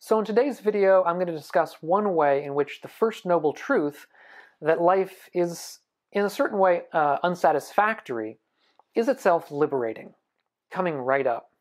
So in today's video, I'm going to discuss one way in which the first noble truth, that life is in a certain way unsatisfactory, is itself liberating, coming right up.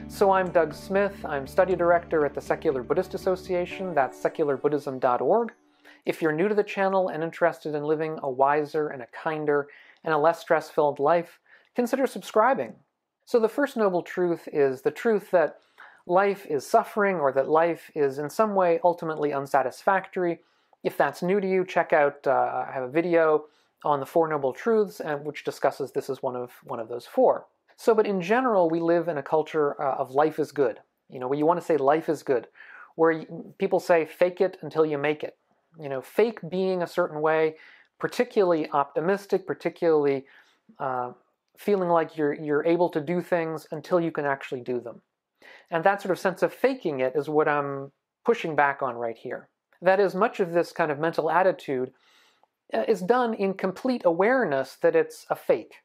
So I'm Doug Smith. I'm study director at the Secular Buddhist Association. That's secularbuddhism.org. If you're new to the channel and interested in living a wiser and a kinder and a less stress-filled life, consider subscribing. So the first noble truth is the truth that life is suffering, or that life is in some way ultimately unsatisfactory. If that's new to you, check out, I have a video on the Four Noble Truths, which discusses this as one of those four. So, but in general, we live in a culture of life is good. You know, where you want to say life is good, where people say fake it until you make it. You know, fake being a certain way, particularly optimistic, particularly feeling like you're able to do things until you can actually do them. And that sort of sense of faking it is what I'm pushing back on right here. That is, much of this kind of mental attitude is done in complete awareness that it's a fake,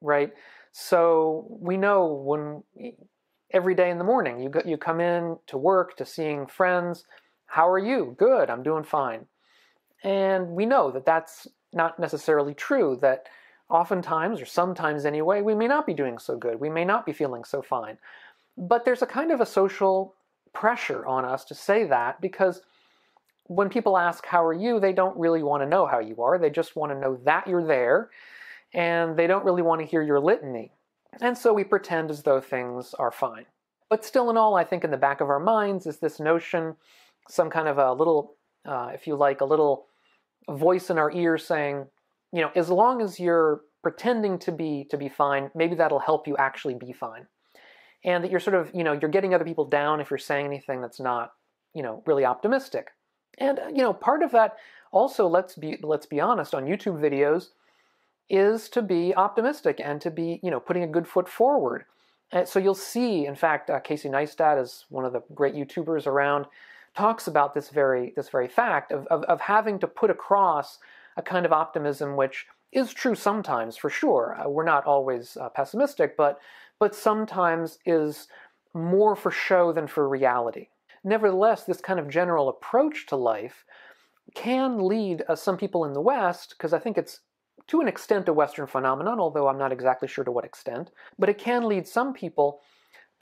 right? So we know when every day in the morning you come in to work, to seeing friends, how are you? Good, I'm doing fine. And we know that that's not necessarily true, that oftentimes, or sometimes anyway, we may not be doing so good. We may not be feeling so fine. But there's a kind of a social pressure on us to say that, because when people ask, how are you, they don't really want to know how you are. They just want to know that you're there, and they don't really want to hear your litany. And so we pretend as though things are fine. But still in all, I think in the back of our minds is this notion, some kind of a little, if you like, a little voice in our ear saying, you know, as long as you're pretending to be fine, maybe that'll help you actually be fine. And that you're sort of, you know, you're getting other people down if you're saying anything that's not, you know, really optimistic. And, you know, part of that also, let's be honest, on YouTube videos is to be optimistic and to be, you know, putting a good foot forward. And so you'll see, in fact, Casey Neistat is one of the great YouTubers around, talks about this very fact of having to put across a kind of optimism which is true sometimes, for sure. We're not always pessimistic, but sometimes is more for show than for reality. Nevertheless, this kind of general approach to life can lead some people in the West, because I think it's to an extent a Western phenomenon, although I'm not exactly sure to what extent, but it can lead some people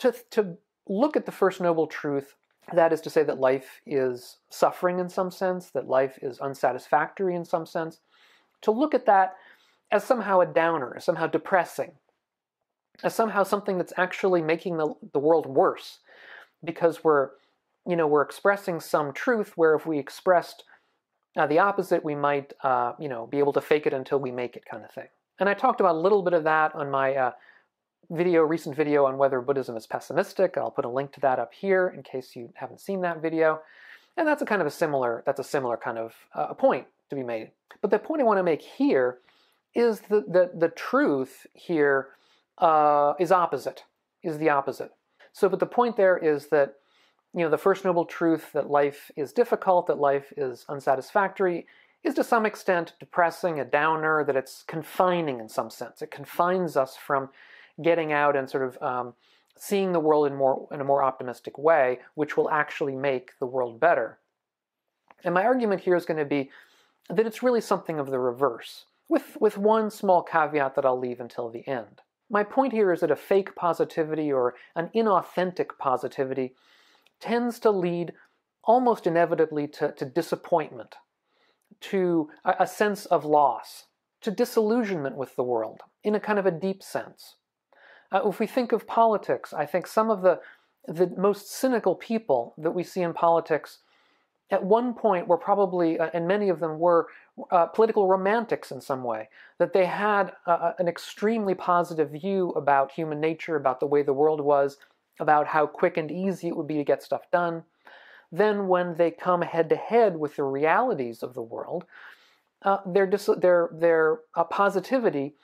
to look at the First Noble Truth, that is to say that life is suffering in some sense, that life is unsatisfactory in some sense, to look at that as somehow a downer, as somehow depressing, as somehow something that's actually making the world worse, because we're expressing some truth where if we expressed the opposite, we might be able to fake it until we make it, kind of thing. And I talked about a little bit of that on my recent video on whether Buddhism is pessimistic. I'll put a link to that up here in case you haven't seen that video. And that's a similar kind of a point to be made. But the point I want to make here is the truth here is the opposite. So, but the point there is that, you know, the First Noble Truth, that life is difficult, that life is unsatisfactory, is to some extent depressing, a downer, that it's confining in some sense. It confines us from getting out and sort of seeing the world in a more optimistic way, which will actually make the world better. And my argument here is going to be that it's really something of the reverse, with one small caveat that I'll leave until the end. My point here is that a fake positivity, or an inauthentic positivity, tends to lead almost inevitably to disappointment, to a sense of loss, to disillusionment with the world, in a kind of a deep sense. If we think of politics, I think some of the most cynical people that we see in politics at one point were probably, and many of them were, political romantics in some way, that they had an extremely positive view about human nature, about the way the world was, about how quick and easy it would be to get stuff done. Then when they come head-to-head with the realities of the world, their positivity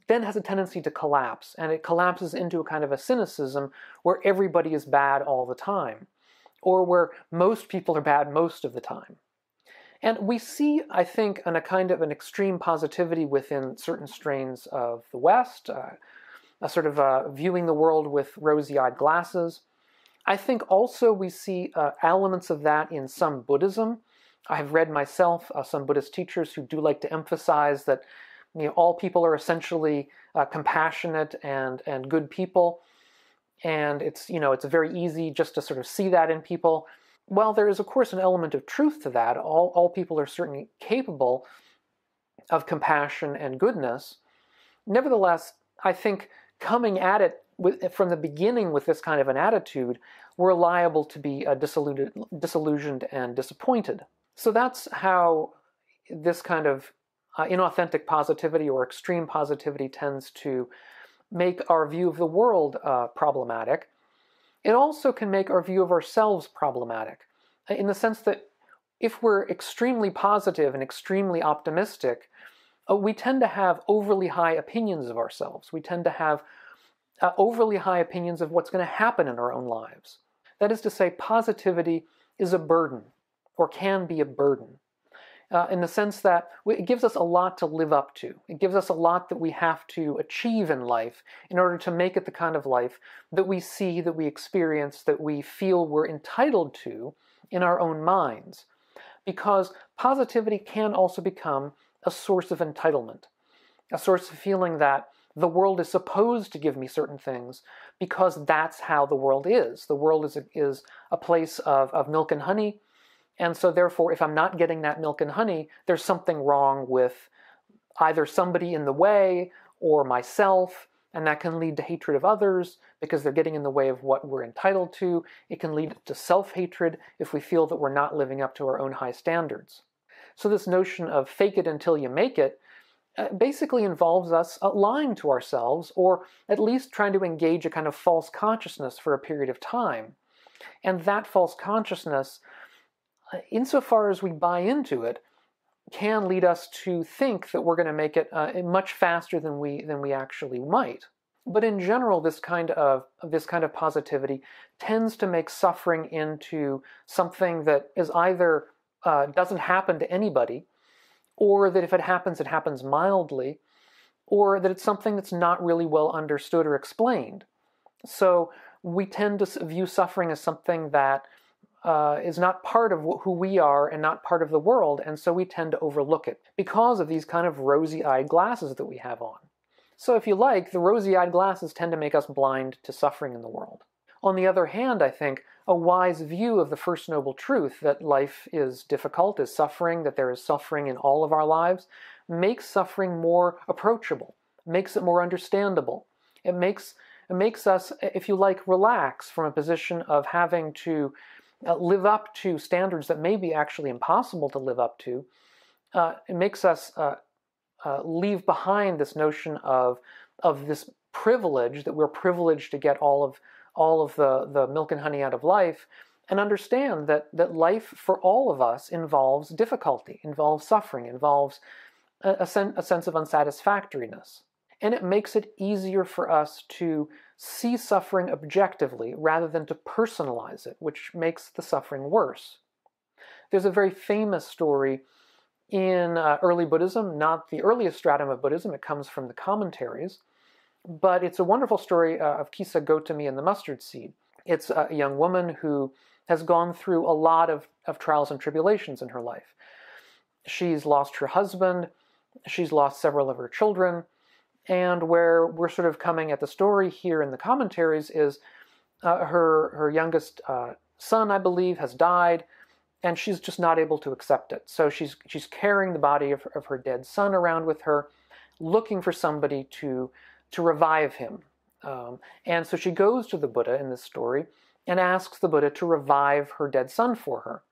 then has a tendency to collapse, and it collapses into a kind of a cynicism where everybody is bad all the time, or where most people are bad most of the time. And we see, I think, a kind of an extreme positivity within certain strains of the West, sort of viewing the world with rosy-eyed glasses. I think also we see elements of that in some Buddhism. I have read myself some Buddhist teachers who do like to emphasize that all people are essentially compassionate and good people, and it's very easy just to sort of see that in people. While there is, of course, an element of truth to that, all people are certainly capable of compassion and goodness. Nevertheless, I think coming at it from the beginning with this kind of an attitude, we're liable to be disillusioned and disappointed. So that's how this kind of inauthentic positivity or extreme positivity tends to make our view of the world problematic. It also can make our view of ourselves problematic, in the sense that if we're extremely positive and extremely optimistic, we tend to have overly high opinions of ourselves. We tend to have overly high opinions of what's going to happen in our own lives. That is to say, positivity is a burden, or can be a burden, in the sense that it gives us a lot to live up to. It gives us a lot that we have to achieve in life in order to make it the kind of life that we see, that we experience, that we feel we're entitled to in our own minds. Because positivity can also become a source of entitlement, a source of feeling that the world is supposed to give me certain things because that's how the world is. The world is a place of milk and honey, and so therefore if I'm not getting that milk and honey, there's something wrong with either somebody in the way or myself, and that can lead to hatred of others because they're getting in the way of what we're entitled to. It can lead to self-hatred if we feel that we're not living up to our own high standards. So this notion of fake it until you make it basically involves us lying to ourselves, or at least trying to engage a kind of false consciousness for a period of time. And that false consciousness, insofar as we buy into it, can lead us to think that we're going to make it much faster than we actually might. But in general, this kind of positivity tends to make suffering into something that is either doesn't happen to anybody, or that if it happens mildly, or that it's something that's not really well understood or explained. So we tend to view suffering as something that is not part of who we are and not part of the world, and so we tend to overlook it because of these kind of rosy-eyed glasses that we have on. So if you like, the rosy-eyed glasses tend to make us blind to suffering in the world. On the other hand, I think a wise view of the First Noble Truth, that life is difficult, is suffering, that there is suffering in all of our lives, makes suffering more approachable, makes it more understandable. It makes us, if you like, relax from a position of having to live up to standards that may be actually impossible to live up to. It makes us leave behind this notion of this privilege, that we're privileged to get all of the milk and honey out of life, and understand that life for all of us involves difficulty, involves suffering, involves a sense of unsatisfactoriness. And it makes it easier for us to see suffering objectively rather than to personalize it, which makes the suffering worse. There's a very famous story in early Buddhism, not the earliest stratum of Buddhism, it comes from the commentaries, but it's a wonderful story of Kisa Gotami and the mustard seed. It's a young woman who has gone through a lot of trials and tribulations in her life. She's lost her husband, she's lost several of her children, and where we're sort of coming at the story here in the commentaries is her youngest son, I believe, has died, and she's just not able to accept it. So she's carrying the body of her dead son around with her, looking for somebody to revive him. And so she goes to the Buddha in this story and asks the Buddha to revive her dead son for her.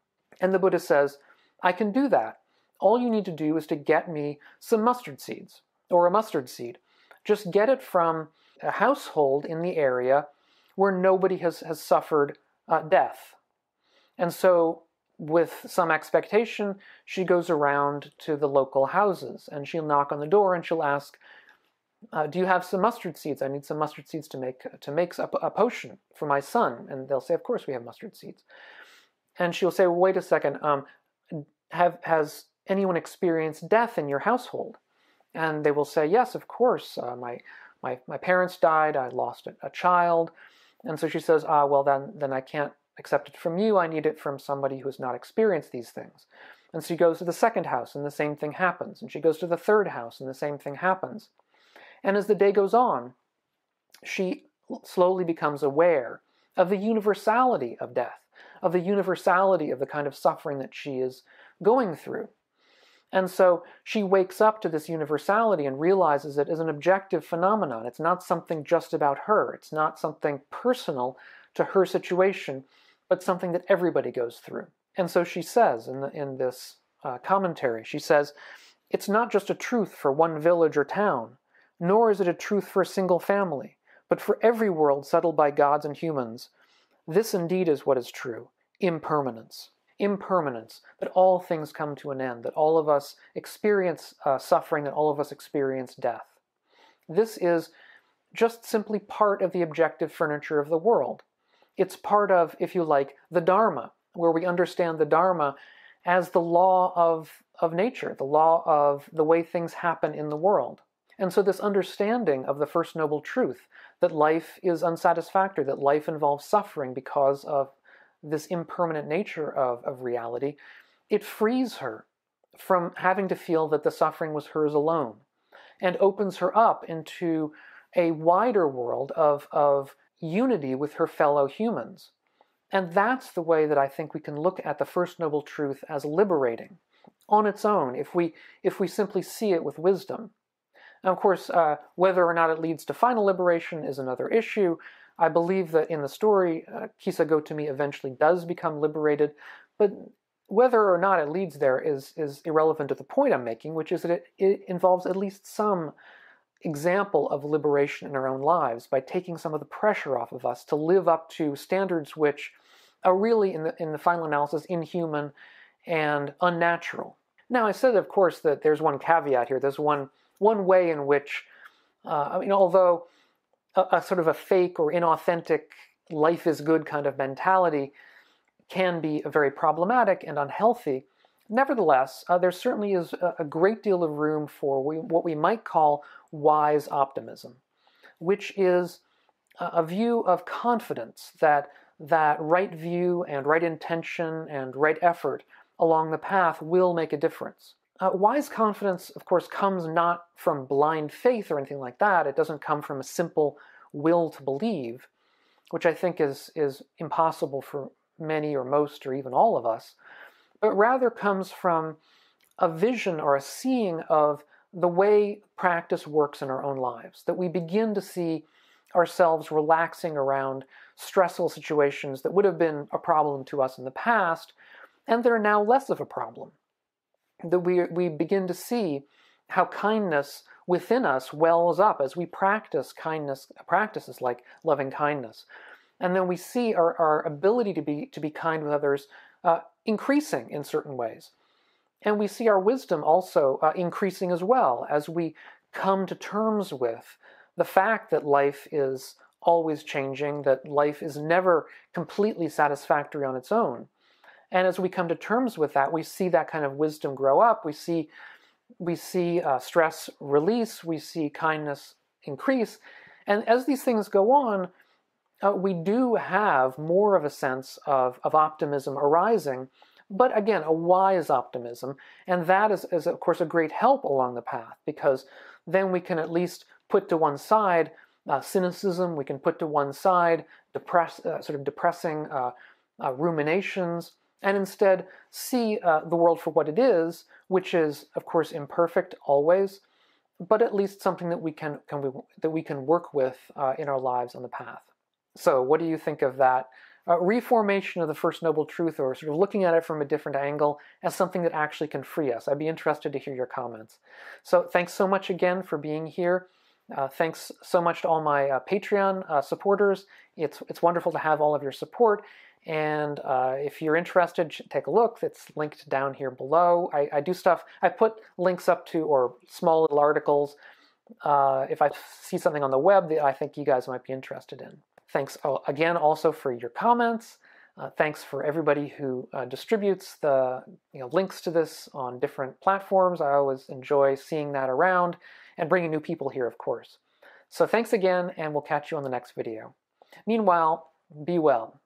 And the Buddha says, I can do that. All you need to do is to get me some mustard seeds, or a mustard seed. Just get it from a household in the area where nobody has suffered death. And so, with some expectation, she goes around to the local houses, and she'll knock on the door and she'll ask, do you have some mustard seeds? I need some mustard seeds to make a potion for my son. And they'll say, of course we have mustard seeds. And she'll say, well, wait a second, has anyone experienced death in your household? And they will say, yes, of course, my parents died, I lost a child. And so she says, well, then I can't accept it from you. I need it from somebody who has not experienced these things. And so she goes to the second house, and the same thing happens. And she goes to the third house, and the same thing happens. And as the day goes on, she slowly becomes aware of the universality of death, of the universality of the kind of suffering that she is going through. And so she wakes up to this universality and realizes it as an objective phenomenon. It's not something just about her. It's not something personal to her situation, but something that everybody goes through. And so she says in this commentary, she says, it's not just a truth for one village or town, nor is it a truth for a single family, but for every world settled by gods and humans. This indeed is what is true, impermanence. Impermanence, that all things come to an end, that all of us experience suffering, that all of us experience death. This is just simply part of the objective furniture of the world. It's part of, if you like, the Dharma, where we understand the Dharma as the law of nature, the law of the way things happen in the world. And so this understanding of the First Noble Truth, that life is unsatisfactory, that life involves suffering because of this impermanent nature of reality, it frees her from having to feel that the suffering was hers alone, and opens her up into a wider world of unity with her fellow humans. And that's the way that I think we can look at the First Noble Truth as liberating on its own, if we simply see it with wisdom. Now, of course, whether or not it leads to final liberation is another issue. I believe that in the story, Kisa Gotami eventually does become liberated, but whether or not it leads there is irrelevant to the point I'm making, which is that it involves at least some example of liberation in our own lives by taking some of the pressure off of us to live up to standards which are really, in the final analysis, inhuman and unnatural. Now, I said, of course, that there's one caveat here. There's one way in which, although a sort of a fake or inauthentic life is good kind of mentality can be very problematic and unhealthy, nevertheless, there certainly is a great deal of room for what we might call wise optimism, which is a view of confidence that right view and right intention and right effort along the path will make a difference. Wise confidence, of course, comes not from blind faith or anything like that. It doesn't come from a simple will to believe, which I think is impossible for many or most or even all of us, but rather comes from a vision or a seeing of the way practice works in our own lives, that we begin to see ourselves relaxing around stressful situations that would have been a problem to us in the past, and they're now less of a problem. That we begin to see how kindness within us wells up as we practice practices like loving kindness. And then we see our ability to be kind with others increasing in certain ways. And we see our wisdom also increasing as well as we come to terms with the fact that life is always changing, that life is never completely satisfactory on its own. And as we come to terms with that, we see that kind of wisdom grow up. We see stress release. We see kindness increase. And as these things go on, we do have more of a sense of optimism arising, but again, a wise optimism. And that is, of course, a great help along the path, because then we can at least put to one side cynicism. We can put to one side depressing ruminations, and instead see the world for what it is, which is, of course, imperfect always, but at least something that we can work with in our lives on the path. So, what do you think of that reformation of the First Noble Truth, or sort of looking at it from a different angle as something that actually can free us? I'd be interested to hear your comments. So, thanks so much again for being here. Thanks so much to all my Patreon supporters. It's wonderful to have all of your support. And if you're interested, take a look. It's linked down here below. I do stuff. I put links up to, or small little articles, if I see something on the web that I think you guys might be interested in. Thanks again also for your comments. Thanks for everybody who distributes the links to this on different platforms. I always enjoy seeing that around and bringing new people here, of course. So thanks again, and we'll catch you on the next video. Meanwhile, be well.